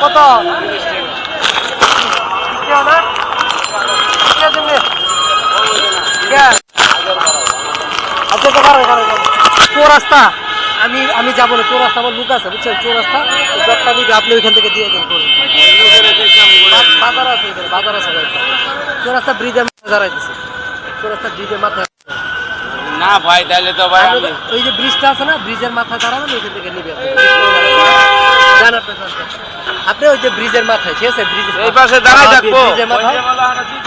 কত চৌরাস্তা আমি যাবো না, চৌরাস্তা আমার লোক আছে বুঝছেন, চৌরাস্তা যতটা নিবে আপনি ওইখান থেকে দিয়ে দেন। বাজার আছে, বাজার আছে, চৌরাস্তা ব্রিজের মাথায় দাঁড়াইতেছে, চৌরাস্তা ব্রিজের মাথায় না ভাই, তাহলে তো ভাই ওই যে ব্রিজটা আছে না, ব্রিজের মাথায় দাঁড়াবেন, ওইখান থেকে নিবে আপনি ওই যে ব্রিজের মাথায়, ঠিক আছে, এই পাশে দাঁড়াই থাকবো, ব্রিজের মাথায়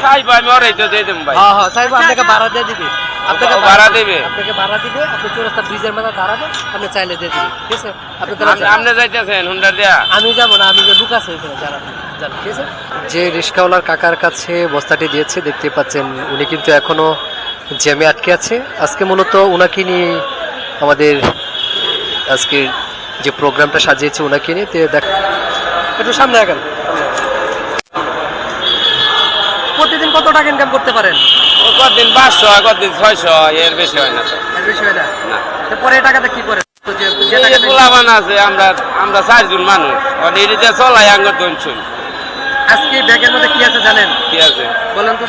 চাইবো আমি ওরাই তো দিয়ে দেবো ভাই। হ্যাঁ হ্যাঁ চাইবো, আপনাকে ভাড়া দিয়ে দিবে, আপনাকে ভাড়া দেবে, আপনাকে ভাড়া দিবে, আপনি চৌরাস্তা ব্রিজের মাথায় দাঁড়াবেন, আপনি চাইলে দিয়ে দিবে, ঠিক আছে। আপনি যাইতেছেন হুন্ডা দিয়া? আমি যাবো না, আমি যে লোক আছে ওইখানে যারা জান, ঠিক আছে। যে রিস্কাওয়ালার কাকার কাছে বস্তাটি দিয়েছে দেখতে পাচ্ছেন, উনি কিন্তু এখনো জ্যামে আটকে আছে। আজকে মূলত ওনাকে নিয়ে আমাদের আজকের যে প্রোগ্রামটা সাজিয়েছে ওনাকে নিয়ে, দেখ একটু সামনে আগান। প্রতিদিন কত টাকা ইনকাম করতে পারেন? কতদিন 500, কতদিন 600, এর বেশি হয় না। এর বেশি হয় না? পরে এই টাকাটা কি করেন? আছে আমরা 4 জন মানুষ, চলাই আঙ্গুর দনছুন। আজকে ব্যাগের মধ্যে কি আছে জানেন? কি আছে বলেন তো।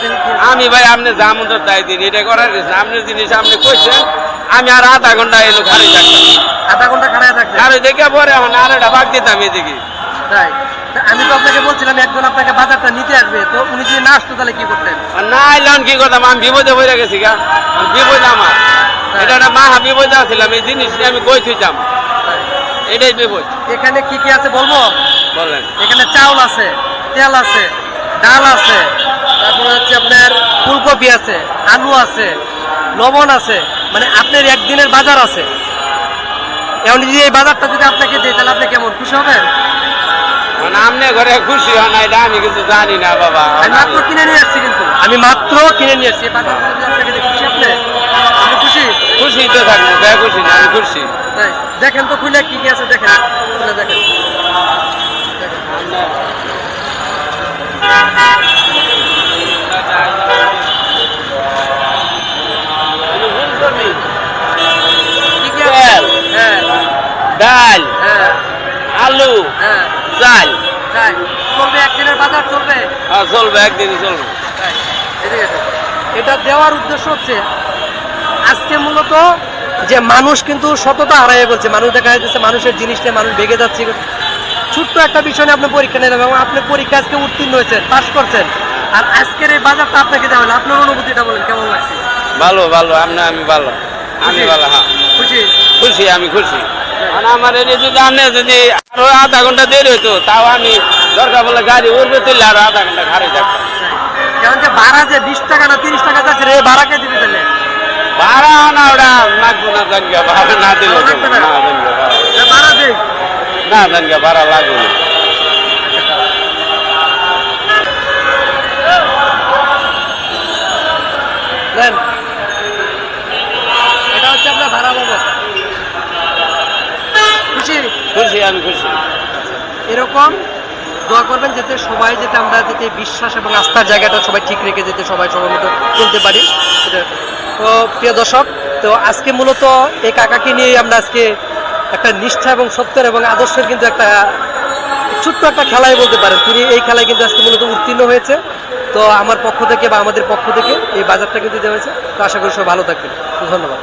আমি ভাই আপনি জামুদর দায় দিন, এটা করার কিছু আপনার জিনিস আপনি কইছেন, আমি আর আধা ঘন্টা এলো খালি থাকতাম। আধা ঘন্টা খাড়ায় থাকতেন? আর দেখে পরে আমার আরেকটা ভাগ দিতাম এদিকে। তাই? আমি তো আপনাকে বলছিলাম একজন আপনাকে বাজারটা নিতে আসবে, তো উনি যদি না আসতো তাহলে কি করতেন? না এলাম কি করতাম, আমি বিপদে পড়ে গেছি গা, বিপদ আমার এটা একটা মহা বিপদ আসছিলাম, এই জিনিসটা আমি কই থইতাম, এটাই বিপদ। এখানে কি কি আছে বলবো? বলেন। এখানে চাউল আছে, তেল আছে, ডাল আছে, তারপরে হচ্ছে আপনার ফুলকপি আছে, আলু আছে, লবণ আছে, মানে আপনার একদিনের বাজার আছে। এখন যদি এই বাজারটা যদি আপনাকে দিই তাহলে আপনি কেমন খুশি হবেন? মানে আপনি ঘরে খুশি হন না, এটা আমি কিছু জানি না বাবা। আমি মাত্র কিনে নিয়ে আসছি, কিন্তু আমি মাত্র কিনে নিয়ে আসছি। আপনাকে খুশি? আপনি খুশি? খুশি তো থাকবো, বে খুশি না, আমি খুশি। তাই দেখেন তো খুলে কি কি আছে, দেখেন খুলে দেখেন। তেল, ডাল, আলু, চাল। চলবে একদিনের বাজার? চলবে, চলবে, একদিনই চলবে। এটা দেওয়ার উদ্দেশ্য হচ্ছে আজকে মূলত যে মানুষ কিন্তু সততা হারাই বলছে, মানুষ দেখা যাচ্ছে মানুষের জিনিসটা মানুষ ভেঙে যাচ্ছে। ছোট্ট একটা বিষয় নিয়ে আপনি পরীক্ষা নিলেন এবং আপনি পরীক্ষা আজকে উত্তীর্ণ হয়েছেন, পাস করছেন, আর আজকের এই বাজারটা আপনাকে দেওয়া হলো, আপনার অনুভূতিটা বলেন কেমন লাগছে? ভালো ভালো, আমি ভালো, আমি ভালো। হ্যাঁ খুশি? খুশি, আমি খুশি। মানে আমার এই যদি আপনি যদি আরো আধা ঘন্টা দেরি হইতো, তাও আমি দরকার বলে গাড়ি উঠবে তুললে আরো আধা ঘন্টা ঘাড়ে থাকতাম। কারণ যে ভাড়া যে 20 টাকা না 30 টাকা যাচ্ছে রে, ভাড়া কে দিবে তাহলে? ভাড়া না ওটা লাগবো না, জানগা ভাড়া না দিলে ভাড়া দেই না, জানগা ভাড়া লাগবে না। এটা হচ্ছে আপনার ভাড়া বাবদ। খুশি? খুশি, আমি খুশি। এরকম দোয়া করবেন যাতে সবাই, যাতে আমরা যাতে বিশ্বাস এবং আস্থার জায়গাটা সবাই ঠিক রেখে যেতে সবাই সময় মতো চলতে পারি। তো প্রিয় দর্শক, তো আজকে মূলত এই কাকাকে নিয়ে আমরা আজকে একটা নিষ্ঠা এবং সত্যের এবং আদর্শের কিন্তু একটা ছোট্ট একটা খেলায় বলতে পারেন, তিনি এই খেলায় কিন্তু আজকে মূলত উত্তীর্ণ হয়েছে। তো আমার পক্ষ থেকে বা আমাদের পক্ষ থেকে এই বাজারটা কিন্তু দেওয়া হয়েছে। তো আশা করি সবাই ভালো থাকবেন। ধন্যবাদ।